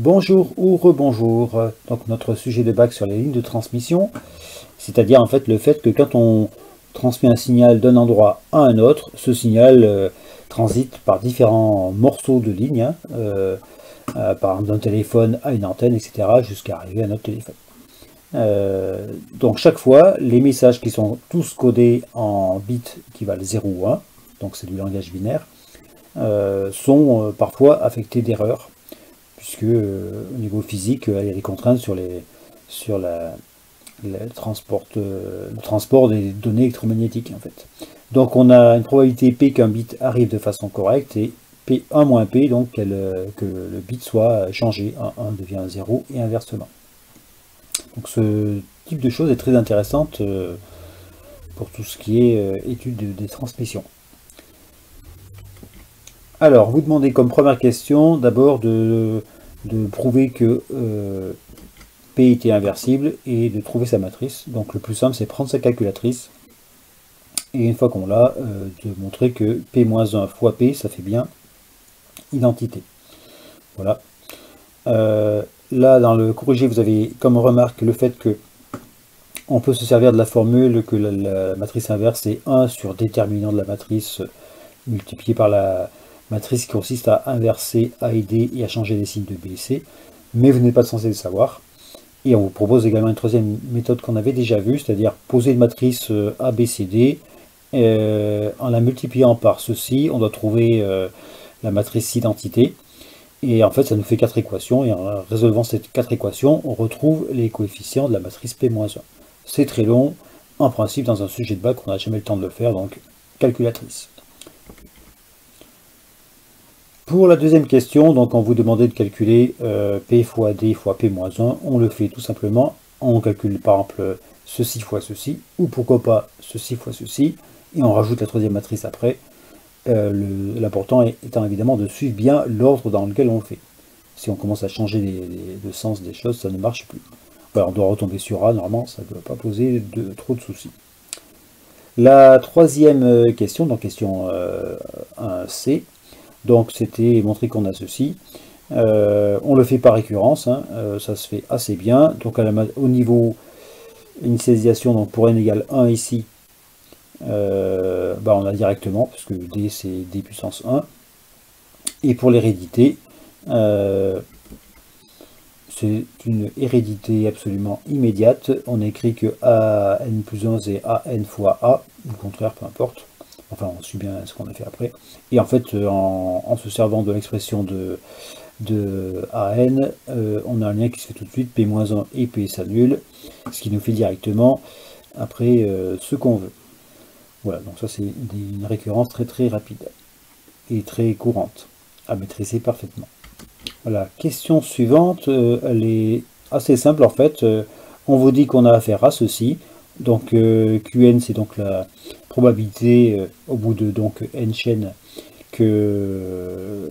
Bonjour ou rebonjour. Donc notre sujet de bac sur les lignes de transmission, c'est-à-dire en fait le fait que quand on transmet un signal d'un endroit à un autre, ce signal transite par différents morceaux de ligne, par exemple d'un téléphone à une antenne, etc., jusqu'à arriver à notre téléphone. Donc chaque fois, les messages qui sont tous codés en bits qui valent 0 ou 1, donc c'est du langage binaire, sont parfois affectés d'erreurs puisque au niveau physique, il y a des contraintes sur le transport des données électromagnétiques en fait. Donc on a une probabilité P qu'un bit arrive de façon correcte et P1 moins P, donc que le bit soit changé, un devient 0 et inversement. Donc ce type de choses est très intéressante pour tout ce qui est étude des transmissions. Alors, vous demandez comme première question d'abord de prouver que P était inversible et de trouver sa matrice. Donc le plus simple, c'est prendre sa calculatrice et une fois qu'on l'a, de montrer que P-1 fois P, ça fait bien identité. Voilà. Là, dans le corrigé, vous avez comme remarque le fait que on peut se servir de la formule que la matrice inverse est 1 sur déterminant de la matrice multiplié par la matrice qui consiste à inverser A et D et à changer les signes de B et C, mais vous n'êtes pas censé le savoir. Et on vous propose également une troisième méthode qu'on avait déjà vue, c'est-à-dire poser une matrice A, B, C, D, en la multipliant par ceci, on doit trouver la matrice identité, et en fait ça nous fait 4 équations, et en résolvant ces 4 équations, on retrouve les coefficients de la matrice P-1. C'est très long, en principe dans un sujet de bac, on n'a jamais le temps de le faire, donc calculatrice. Pour la deuxième question, donc on vous demandait de calculer P fois D fois P-1, on le fait tout simplement, on calcule par exemple ceci fois ceci, ou pourquoi pas ceci fois ceci, et on rajoute la troisième matrice après, l'important étant évidemment de suivre bien l'ordre dans lequel on le fait. Si on commence à changer le sens des choses, ça ne marche plus. Voilà, on doit retomber sur A, normalement ça ne doit pas poser trop de soucis. La troisième question, donc question 1C, donc c'était montrer qu'on a ceci. On le fait par récurrence, ça se fait assez bien. Donc au niveau initialisation, donc pour n égale 1 ici, on a directement, parce que D c'est D puissance 1. Et pour l'hérédité, c'est une hérédité absolument immédiate. On écrit que AN plus 1 c'est AN fois A, ou le contraire, peu importe. Enfin, on suit bien ce qu'on a fait après. Et en fait, en se servant de l'expression de AN, on a un lien qui se fait tout de suite, P-1 et P s'annulent, ce qui nous fait directement après ce qu'on veut. Voilà, donc ça c'est une récurrence très très rapide et très courante à maîtriser parfaitement. Voilà, question suivante, elle est assez simple en fait. On vous dit qu'on a affaire à ceci. Donc Qn c'est donc la probabilité au bout de donc n chaînes que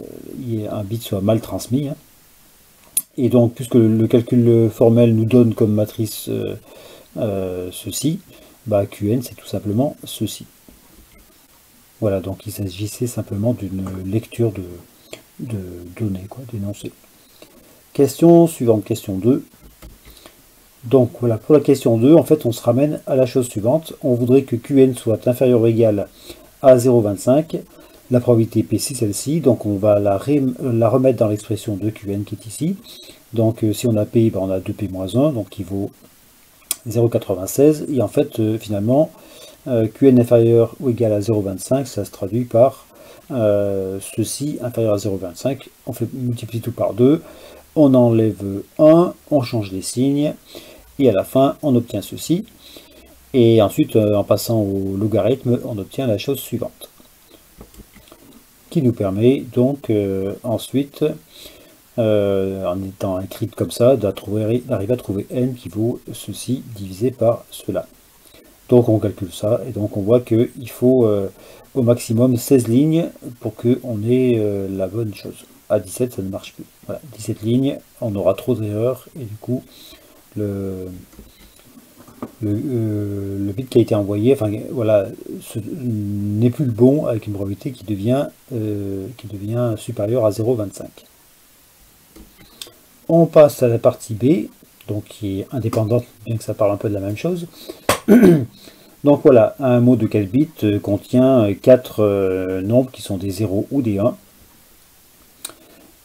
un bit soit mal transmis. Et donc puisque le calcul formel nous donne comme matrice ceci, Qn c'est tout simplement ceci. Voilà, donc il s'agissait simplement d'une lecture de données, d'énoncés. Question suivante, question 2. Donc voilà, pour la question 2, en fait, on se ramène à la chose suivante. On voudrait que Qn soit inférieur ou égal à 0,25. La probabilité P, c'est celle-ci. Donc on va la remettre dans l'expression de Qn qui est ici. Donc si on a P, on a 2P-1, donc qui vaut 0,96. Et en fait, finalement, Qn inférieur ou égal à 0,25, ça se traduit par ceci inférieur à 0,25. On fait multiplier tout par 2. On enlève 1, on change les signes, et à la fin, on obtient ceci. Et ensuite, en passant au logarithme, on obtient la chose suivante, qui nous permet donc ensuite, en étant écrite comme ça, d'arriver à trouver n qui vaut ceci divisé par cela. Donc on calcule ça, et donc on voit qu'il faut au maximum 16 lignes pour qu'on ait la bonne chose. À 17, ça ne marche plus. Voilà, 17 lignes, on aura trop d'erreurs, et du coup, le bit qui a été envoyé, enfin voilà, n'est plus le bon avec une probabilité qui devient supérieure à 0,25. On passe à la partie B, donc qui est indépendante, bien que ça parle un peu de la même chose. Donc voilà, un mot de 4 bits contient 4 nombres qui sont des 0 ou des 1.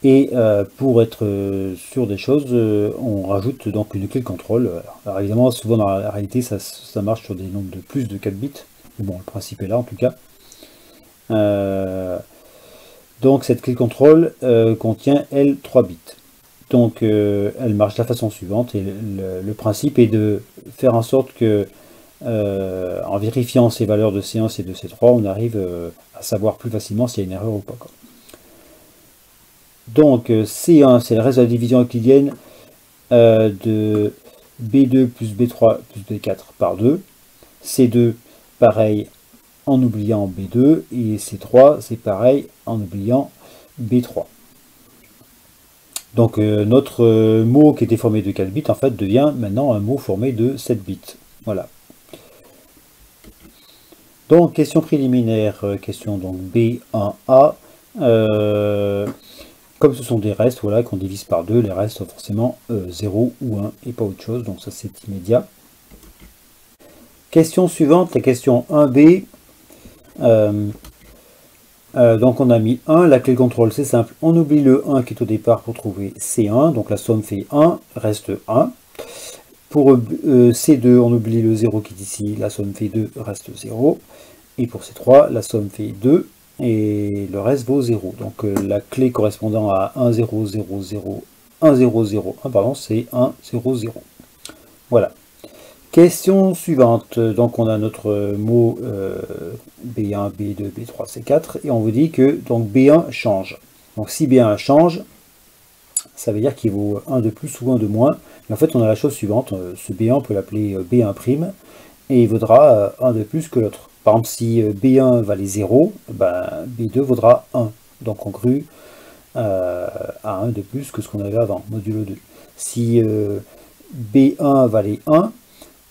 Et pour être sûr des choses, on rajoute donc une clé de contrôle. Alors évidemment, souvent dans la réalité, ça marche sur des nombres de plus de 4 bits. Mais bon, le principe est là en tout cas. Donc cette clé de contrôle contient, elle, 3 bits. Donc elle marche de la façon suivante. Et le principe est de faire en sorte que, en vérifiant ces valeurs de C1 et de C3, on arrive à savoir plus facilement s'il y a une erreur ou pas, quoi. Donc C1, c'est le reste de la division euclidienne de B2 plus B3 plus B4 par 2. C2, pareil, en oubliant B2. Et C3, c'est pareil, en oubliant B3. Donc notre mot qui était formé de 4 bits, en fait, devient maintenant un mot formé de 7 bits. Voilà. Donc, question préliminaire, question donc B1A. Comme ce sont des restes, voilà, qu'on divise par 2, les restes sont forcément 0 ou 1 et pas autre chose, donc ça c'est immédiat. Question suivante, la question 1B. Donc on a mis 1, la clé de contrôle c'est simple, on oublie le 1 qui est au départ pour trouver C1, donc la somme fait 1, reste 1. Pour C2, on oublie le 0 qui est ici, la somme fait 2, reste 0. Et pour C3, la somme fait 2, et le reste vaut 0. Donc la clé correspondant à 1, 0, 0, 0, 1, 0, 0, 1, pardon, c'est 1, 0, 0. Voilà. Question suivante. Donc on a notre mot B1, B2, B3, C4, et on vous dit que donc B1 change. Donc si B1 change, ça veut dire qu'il vaut 1 de plus ou 1 de moins. Et en fait, on a la chose suivante. Ce B1, on peut l'appeler B1', et il vaudra 1 de plus que l'autre. Par exemple, si B1 valait 0, ben, B2 vaudra 1. Donc congru à 1 de plus que ce qu'on avait avant, modulo 2. Si B1 valait 1,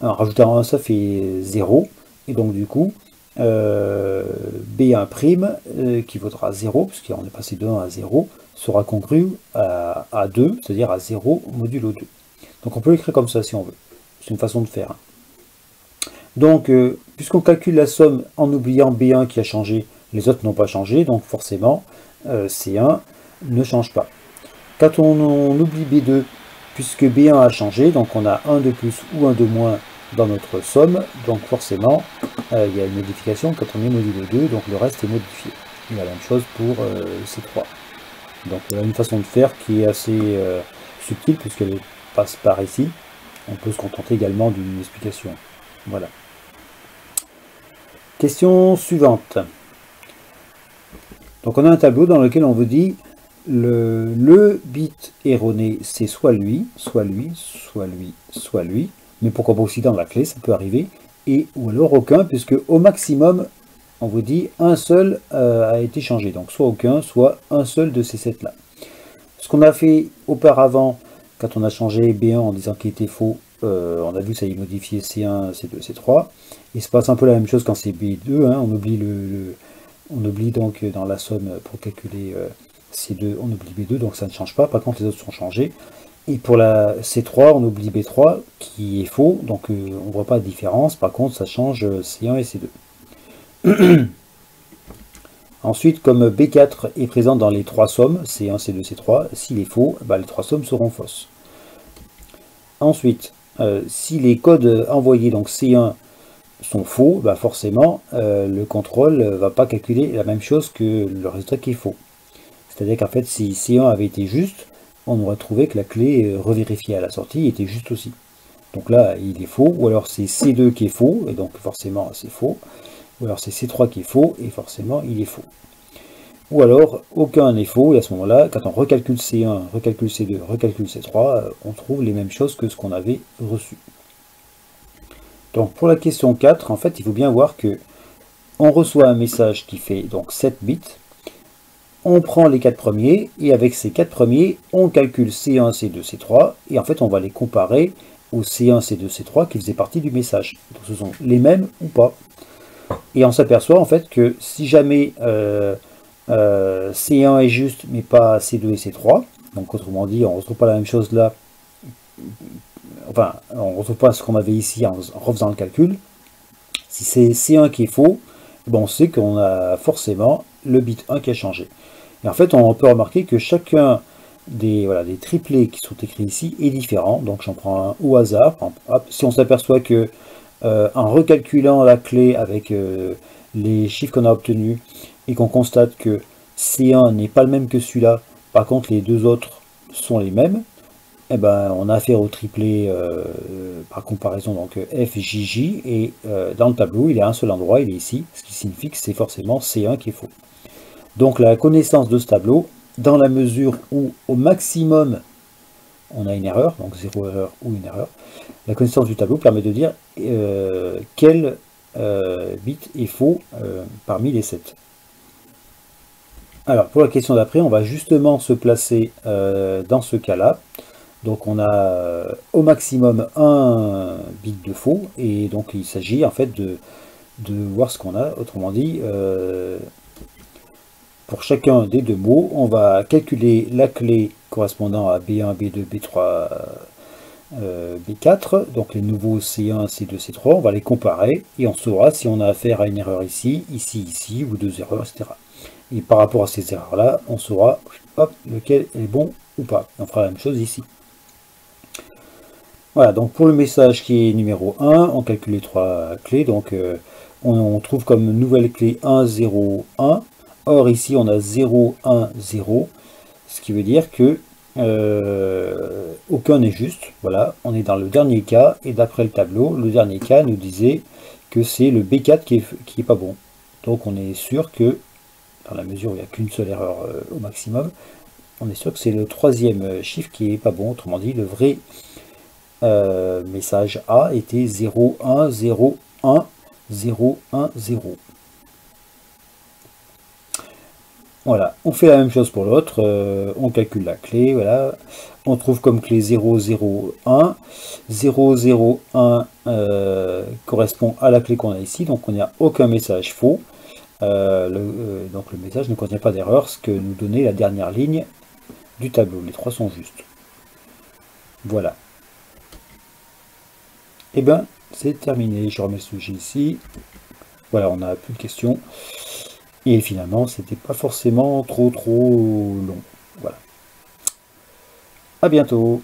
en rajoutant 1, ça fait 0. Et donc du coup, B1', qui vaudra 0, puisqu'on est passé de 1 à 0, sera congru à 2, c'est-à-dire à 0 modulo 2. Donc on peut l'écrire comme ça si on veut. C'est une façon de faire. Donc, puisqu'on calcule la somme en oubliant B1 qui a changé, les autres n'ont pas changé, donc forcément, C1 ne change pas. Quand on oublie B2, puisque B1 a changé, donc on a 1 de plus ou 1 de moins dans notre somme, donc forcément, il y a une modification quand on est modulo 2, donc le reste est modifié. Et la même chose pour C3. Donc il y a une façon de faire qui est assez subtile, puisqu'elle passe par ici. On peut se contenter également d'une explication. Voilà. Question suivante. Donc on a un tableau dans lequel on vous dit le bit erroné, c'est soit lui, soit lui, soit lui, soit lui. Mais pourquoi pas aussi dans la clé, ça peut arriver. Et ou alors aucun, puisque au maximum, on vous dit un seul a été changé. Donc soit aucun, soit un seul de ces 7 là. Ce qu'on a fait auparavant, quand on a changé B1 en disant qu'il était faux, on a vu que ça y modifié C1, C2, C3. Il se passe un peu la même chose quand c'est B2. Hein, on oublie donc dans la somme pour calculer C2, on oublie B2, donc ça ne change pas. Par contre, les autres sont changés. Et pour la C3, on oublie B3 qui est faux, donc on ne voit pas de différence. Par contre, ça change C1 et C2. Ensuite, comme B4 est présent dans les 3 sommes, C1, C2, C3, s'il est faux, bah, les 3 sommes seront fausses. Ensuite, si les codes envoyés, donc C1, sont faux, bah forcément, le contrôle ne va pas calculer la même chose que le résultat qui est faux. C'est-à-dire qu'en fait, si C1 avait été juste, on aurait trouvé que la clé revérifiée à la sortie était juste aussi. Donc là, il est faux, ou alors c'est C2 qui est faux, et donc forcément c'est faux, ou alors c'est C3 qui est faux, et forcément il est faux. Ou alors, aucun n'est faux, et à ce moment-là, quand on recalcule C1, recalcule C2, recalcule C3, on trouve les mêmes choses que ce qu'on avait reçu. Donc pour la question 4, en fait, il faut bien voir que on reçoit un message qui fait donc 7 bits, on prend les 4 premiers, et avec ces 4 premiers, on calcule C1, C2, C3, et en fait, on va les comparer au C1, C2, C3 qui faisaient partie du message. Donc ce sont les mêmes ou pas. Et on s'aperçoit en fait que si jamais C1 est juste, mais pas C2 et C3, Donc autrement dit, on ne retrouve pas la même chose là. Enfin, on ne retrouve pas ce qu'on avait ici en refaisant le calcul. Si c'est C1 qui est faux, on sait qu'on a forcément le bit 1 qui a changé. Et en fait, on peut remarquer que chacun des triplés qui sont écrits ici est différent. Donc j'en prends un au hasard. Hop, si on s'aperçoit que en recalculant la clé avec les chiffres qu'on a obtenus et qu'on constate que C1 n'est pas le même que celui-là, par contre les deux autres sont les mêmes, eh ben, on a affaire au triplé par comparaison, donc FJJ, et dans le tableau il est à un seul endroit, il est ici, ce qui signifie que c'est forcément C1 qui est faux. Donc la connaissance de ce tableau, dans la mesure où au maximum on a une erreur, donc 0 erreur ou une erreur, la connaissance du tableau permet de dire quel bit est faux parmi les 7. Alors pour la question d'après, on va justement se placer dans ce cas-là. Donc on a au maximum un bit de faux, et donc il s'agit en fait de voir ce qu'on a. Autrement dit, pour chacun des deux mots, on va calculer la clé correspondant à B1, B2, B3, B4, donc les nouveaux C1, C2, C3, on va les comparer, et on saura si on a affaire à une erreur ici, ici, ou deux erreurs, etc. Et par rapport à ces erreurs-là, on saura hop, lequel est bon ou pas. On fera la même chose ici. Voilà, donc pour le message qui est numéro 1, on calcule les trois clés. Donc on trouve comme nouvelle clé 1, 0, 1. Or ici on a 0, 1, 0. Ce qui veut dire que aucun n'est juste. Voilà, on est dans le dernier cas. Et d'après le tableau, le dernier cas nous disait que c'est le B4 qui est pas bon. Donc on est sûr que, dans la mesure où il n'y a qu'une seule erreur au maximum, on est sûr que c'est le troisième chiffre qui est pas bon. Autrement dit, le vrai message A était 0, 1, 0, 1, 0, 1, 0. Voilà, on fait la même chose pour l'autre, on calcule la clé, voilà, on trouve comme clé 0, 0, 1, 0, 0, 1 correspond à la clé qu'on a ici, donc on n'y a aucun message faux, donc le message ne contient pas d'erreur, ce que nous donnait la dernière ligne du tableau, les trois sont justes. Voilà. Et bien, c'est terminé. Je remets le sujet ici. Voilà, on n'a plus de questions. Et finalement, c'était pas forcément trop long. Voilà. À bientôt.